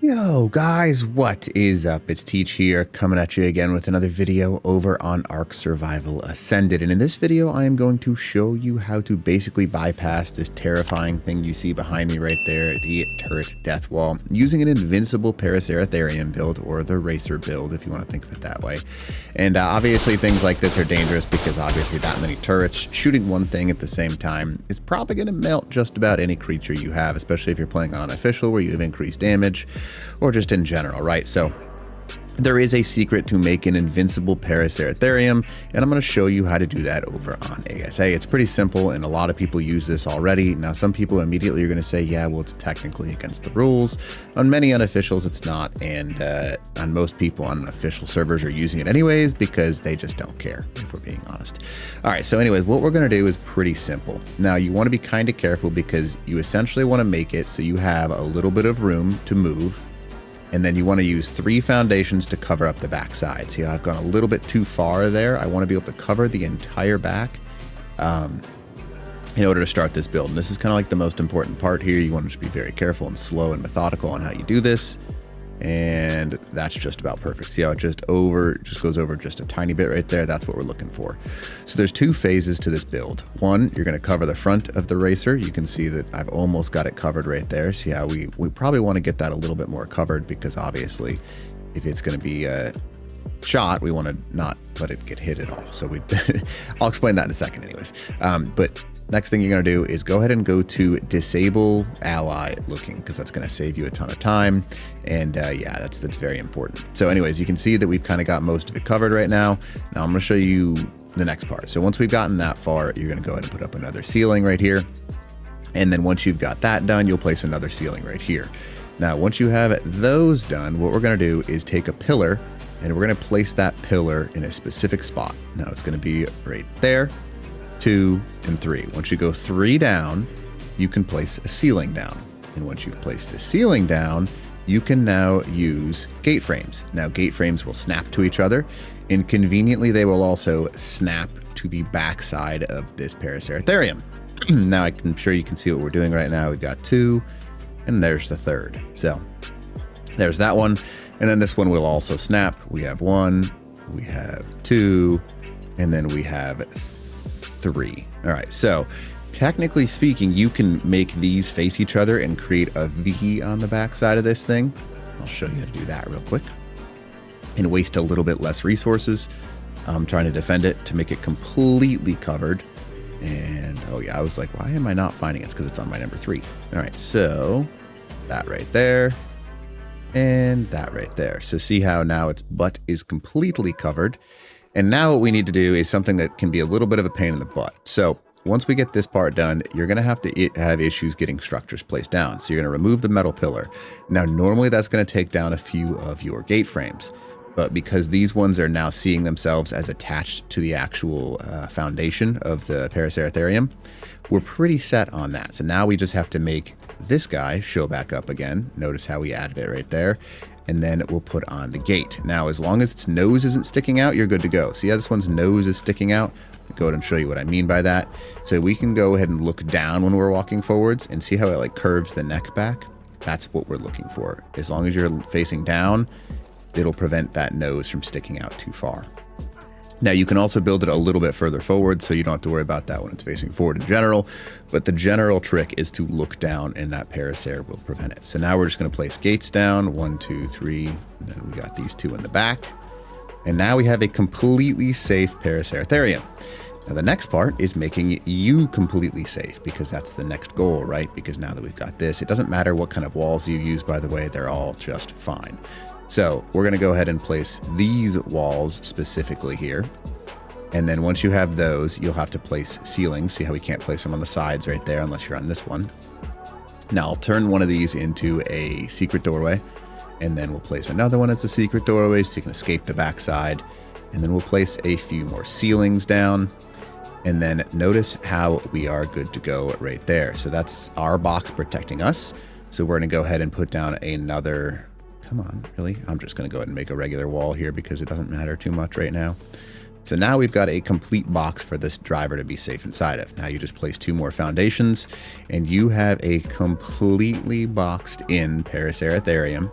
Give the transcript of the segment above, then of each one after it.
Yo guys, what is up? It's Teach here, coming at you again with another video over on Ark Survival Ascended. And in this video, I am going to show you how to basically bypass this terrifying thing you see behind me right there, the turret death wall, using an invincible Paraceratherium build, or the racer build, if you want to think of it that way. And obviously things like this are dangerous because obviously that many turrets shooting one thing at the same time is probably going to melt just about any creature you have, especially if you're playing on official where you have increased damage, or just in general, right? So there is a secret to make an invincible Paraceratherium, and I'm going to show you how to do that over on ASA. It's pretty simple, and a lot of people use this already. Now, some people immediately are going to say, yeah, well, it's technically against the rules. On many unofficials, it's not, and on most people on official servers are using it anyways because they just don't care, if we're being honest. All right, so anyways, what we're going to do is pretty simple. Now, you want to be kind of careful because you essentially want to make it so you have a little bit of room to move. And then you want to use 3 foundations to cover up the back side. See how I've gone a little bit too far there? I want to be able to cover the entire back in order to start this build. And this is kind of like the most important part here. You want to just be very careful and slow and methodical on how you do this. And that's just about perfect. See how it just goes over just a tiny bit right there? That's what we're looking for. So there's 2 phases to this build. One, you're going to cover the front of the racer. You can see that I've almost got it covered right there. See how we probably want to get that a little bit more covered because obviously if it's going to be shot, we want to not let it get hit at all. So I'll explain that in a second anyways. But next thing you're going to do is go ahead and go to disable ally looking because that's going to save you a ton of time. And yeah, that's very important. So anyways, you can see that we've kind of got most of it covered right now. Now I'm going to show you the next part. So once we've gotten that far, you're going to go ahead and put up another ceiling right here. And then once you've got that done, you'll place another ceiling right here. Now, once you have those done, what we're going to do is take a pillar and we're going to place that pillar in a specific spot. Now it's going to be right there. 2 and 3. Once you go 3 down, you can place a ceiling down. And once you've placed a ceiling down, you can now use gate frames. Now gate frames will snap to each other, and conveniently they will also snap to the back side of this Paraceratherium. Now I'm sure you can see what we're doing right now. We've got 2, and there's the 3rd. So there's that one, and then this one will also snap. We have 1, we have 2, and then we have 3. All right, so technically speaking, you can make these face each other and create a V on the back side of this thing. I'll show you how to do that real quick and waste a little bit less resources. I'm trying to defend it to make it completely covered. And oh yeah, I was like, why am I not finding it? It's because it's on my number 3. All right, so that right there and that right there. So see how now its butt is completely covered. And now what we need to do is something that can be a little bit of a pain in the butt. So once we get this part done, you're going to have issues getting structures placed down. So you're going to remove the metal pillar. Now, normally that's going to take down a few of your gate frames. But because these ones are now seeing themselves as attached to the actual foundation of the Paraceratherium, we're pretty set on that. So now we just have to make this guy show back up again. Notice how we added it right there. And then we'll put on the gate. Now, as long as its nose isn't sticking out, you're good to go. See how this one's nose is sticking out? I'll go ahead and show you what I mean by that. So we can go ahead and look down when we're walking forwards and see how it like curves the neck back. That's what we're looking for. As long as you're facing down, it'll prevent that nose from sticking out too far. Now, you can also build it a little bit further forward, so you don't have to worry about that when it's facing forward in general. But the general trick is to look down, and that Paraceratherium will prevent it. So now we're just going to place gates down, 1, 2, 3, and then we got these 2 in the back. And now we have a completely safe Paraceratherium. Now, the next part is making you completely safe, because that's the next goal, right? Because now that we've got this, it doesn't matter what kind of walls you use, by the way, they're all just fine. So we're going to go ahead and place these walls specifically here. And then once you have those, you'll have to place ceilings. See how we can't place them on the sides right there unless you're on this one. Now I'll turn one of these into a secret doorway, and then we'll place another one as a secret doorway so you can escape the backside. And then we'll place a few more ceilings down. And then notice how we are good to go right there. So that's our box protecting us. So we're going to go ahead and put down another. Come on, really? I'm just going to go ahead and make a regular wall here because it doesn't matter too much right now. So now we've got a complete box for this driver to be safe inside of. Now you just place 2 more foundations and you have a completely boxed in Paraceratherium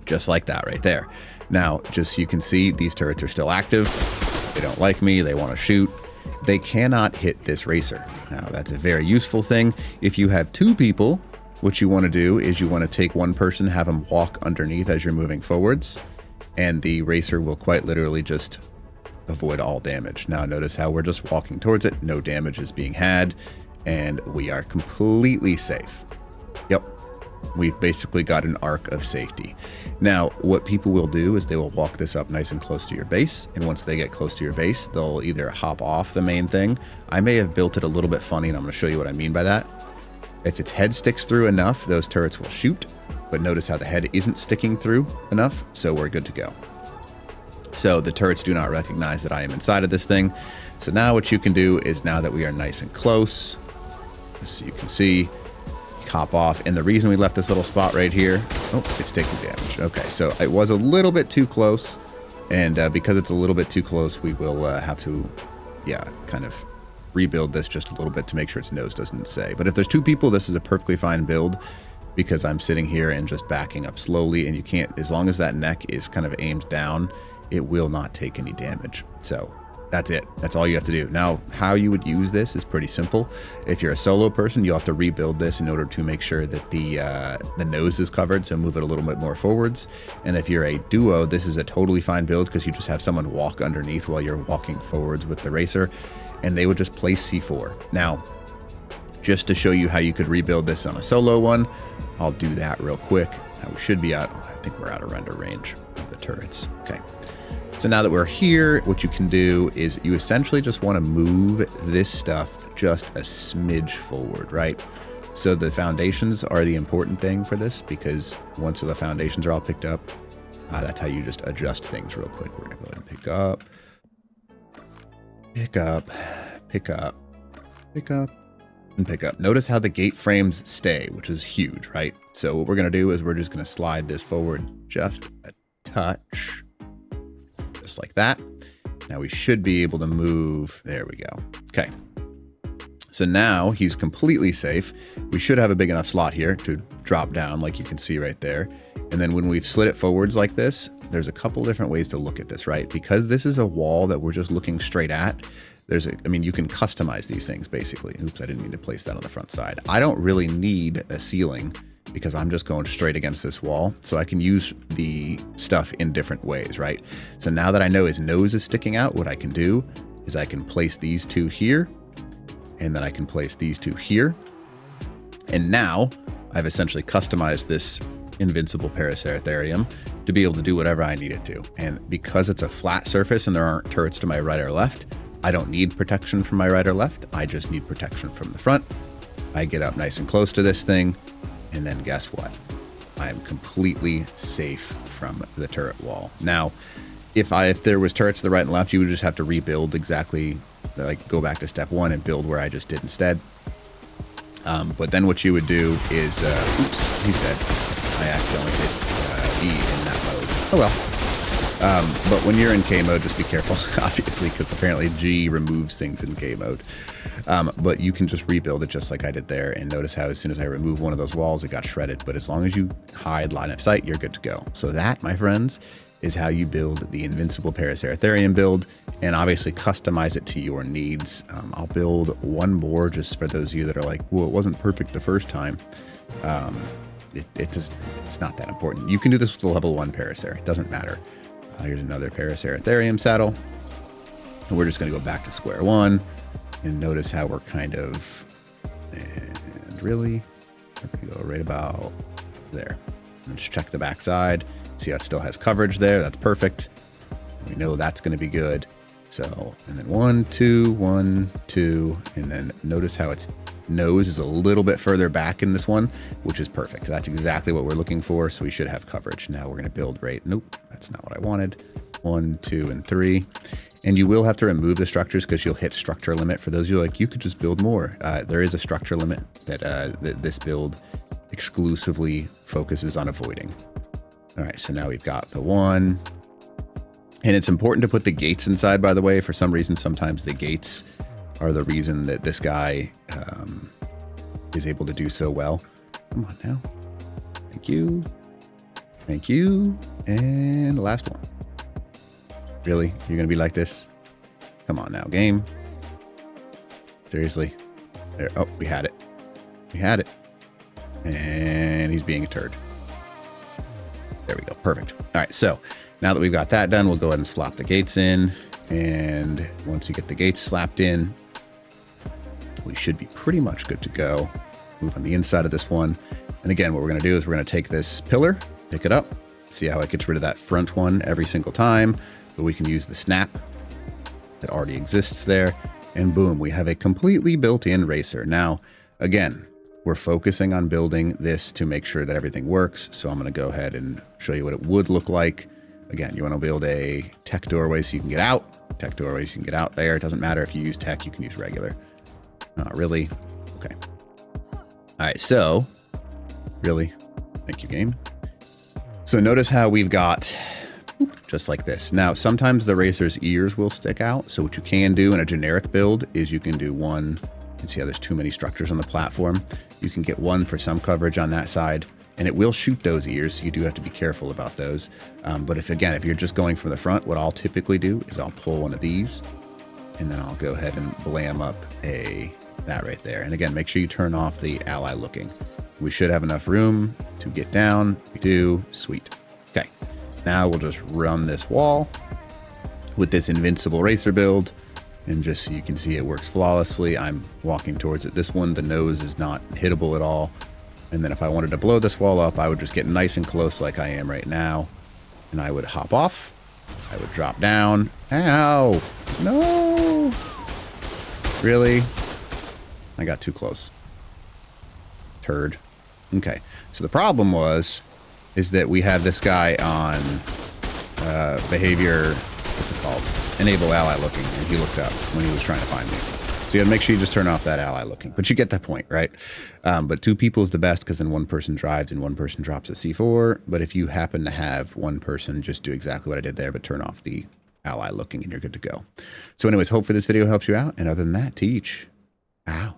just like that right there. Now, just so you can see, these turrets are still active. They don't like me. They want to shoot. They cannot hit this racer. Now, that's a very useful thing. If you have 2 people, what you want to do is you want to take one person, have them walk underneath as you're moving forwards, and the racer will quite literally just avoid all damage. Now, notice how we're just walking towards it. No damage is being had, and we are completely safe. Yep. We've basically got an arc of safety. Now, what people will do is they will walk this up nice and close to your base, and once they get close to your base, they'll either hop off the main thing. I may have built it a little bit funny, and I'm going to show you what I mean by that. If its head sticks through enough, those turrets will shoot, but notice how the head isn't sticking through enough, so we're good to go. So the turrets do not recognize that I am inside of this thing. So now what you can do is, now that we are nice and close, just so you can see, hop off. And the reason we left this little spot right here, oh, it's taking damage. Okay, so it was a little bit too close, and because it's a little bit too close, we will have to, kind of rebuild this just a little bit to make sure its nose doesn't say. But if there's 2 people, this is a perfectly fine build, because I'm sitting here and just backing up slowly, and you can't, as long as that neck is kind of aimed down, it will not take any damage. So that's it. That's all you have to do. Now, how you would use this is pretty simple. If you're a solo person, you'll have to rebuild this in order to make sure that the nose is covered, so move it a little bit more forwards. And if you're a duo, this is a totally fine build, because you just have someone walk underneath while you're walking forwards with the racer, and they would just place C4. Now, just to show you how you could rebuild this on a solo one, I'll do that real quick. Now, we should be out, I think we're out of render range of the turrets. Okay. So now that we're here, what you can do is you essentially just want to move this stuff just a smidge forward, right? So the foundations are the important thing for this, because once the foundations are all picked up, that's how you just adjust things real quick. We're going to go ahead and pick up, pick up, pick up, pick up, and pick up. Notice how the gate frames stay, which is huge, right? So what we're going to do is we're just going to slide this forward just a touch. Just like that. Now we should be able to move. There we go. Okay. So now he's completely safe. We should have a big enough slot here to drop down, like you can see right there. And then when we've slid it forwards like this, there's a couple different ways to look at this, right? Because this is a wall that we're just looking straight at. You can customize these things basically. Oops, I didn't mean to place that on the front side. I don't really need a ceiling, because I'm just going straight against this wall. So I can use the stuff in different ways, right? So now that I know his nose is sticking out, what I can do is I can place these 2 here, and then I can place these 2 here. And now I've essentially customized this Invincible Paraceratherium to be able to do whatever I need it to. And because it's a flat surface and there aren't turrets to my right or left, I don't need protection from my right or left. I just need protection from the front. I get up nice and close to this thing, and then guess what? I'm completely safe from the turret wall. Now, if there was turrets to the right and left, you would just have to rebuild exactly, like go back to step 1 and build where I just did instead. But then what you would do is, oops, he's dead. I accidentally hit E in that mode. Oh well. But when you're in K mode, just be careful, obviously, because apparently G removes things in K mode. But you can just rebuild it just like I did there, and notice how as soon as I remove one of those walls, it got shredded. But as long as you hide line of sight, you're good to go. So that, my friends, is how you build the Invincible Paraceratherium build, and obviously customize it to your needs. I'll build one more just for those of you that are like, well, it wasn't perfect the first time. It's not that important. You can do this with the level 1 Paraceratherium. It doesn't matter. Here's another Paraceratherium saddle. And we're just going to go back to square 1. And notice how we're kind of, and really, we're going to go right about there. And just check the back side. See how it still has coverage there. That's perfect. We know that's going to be good. So, and then 1, 2, 1, 2, and then notice how its nose is a little bit further back in this one, which is perfect. That's exactly what we're looking for. So we should have coverage. Now we're going to build right. Nope, that's not what I wanted. 1, 2, and 3. And you will have to remove the structures because you'll hit structure limit. For those of you like, you could just build more. There is a structure limit that this build exclusively focuses on avoiding. All right, so now we've got the 1. And it's important to put the gates inside, by the way. For some reason, sometimes the gates are the reason that this guy is able to do so well. Come on now. Thank you. Thank you. And the last one. Really? You're going to be like this? Come on now, game. Seriously? There. Oh, we had it. We had it. And he's being a turd. There we go. Perfect. All right. So now that we've got that done, we'll go ahead and slap the gates in. And once you get the gates slapped in, we should be pretty much good to go. Move on the inside of this one. And again, what we're going to do is we're going to take this pillar, pick it up, see how it gets rid of that front one every single time. But we can use the snap that already exists there. And boom, we have a completely built-in racer. Now, again, we're focusing on building this to make sure that everything works. So I'm going to go ahead and show you what it would look like. Again, you want to build a tech doorway so you can get out. Tech doorway so you can get out there. It doesn't matter if you use tech, you can use regular. Not really. Okay. All right, so really, thank you, game. So notice how we've got just like this. Now, sometimes the racer's ears will stick out. So what you can do in a generic build is you can do one. You can see how there's too many structures on the platform. You can get one for some coverage on that side, and it will shoot those ears. So you do have to be careful about those. But if you're just going from the front, what I'll typically do is I'll pull one of these, and then I'll go ahead and blam up that right there. And again, make sure you turn off the ally looking. We should have enough room to get down. We do. Sweet. Okay. Now we'll just run this wall with this invincible racer build. And just so you can see it works flawlessly, I'm walking towards it. This one, the nose is not hittable at all. And then if I wanted to blow this wall up, I would just get nice and close like I am right now. And I would hop off. I would drop down. Ow! No! Really? I got too close. Turd. Okay. So the problem is that we had this guy on behavior, what's it called? Enable ally looking, and he looked up when he was trying to find me. So you gotta make sure you just turn off that ally looking. But you get the point, right? But 2 people is the best because then one person drives and one person drops a C4. But if you happen to have one person, just do exactly what I did there, but turn off the ally looking and you're good to go. So anyways, hope for this video helps you out. And other than that, teach. Ow.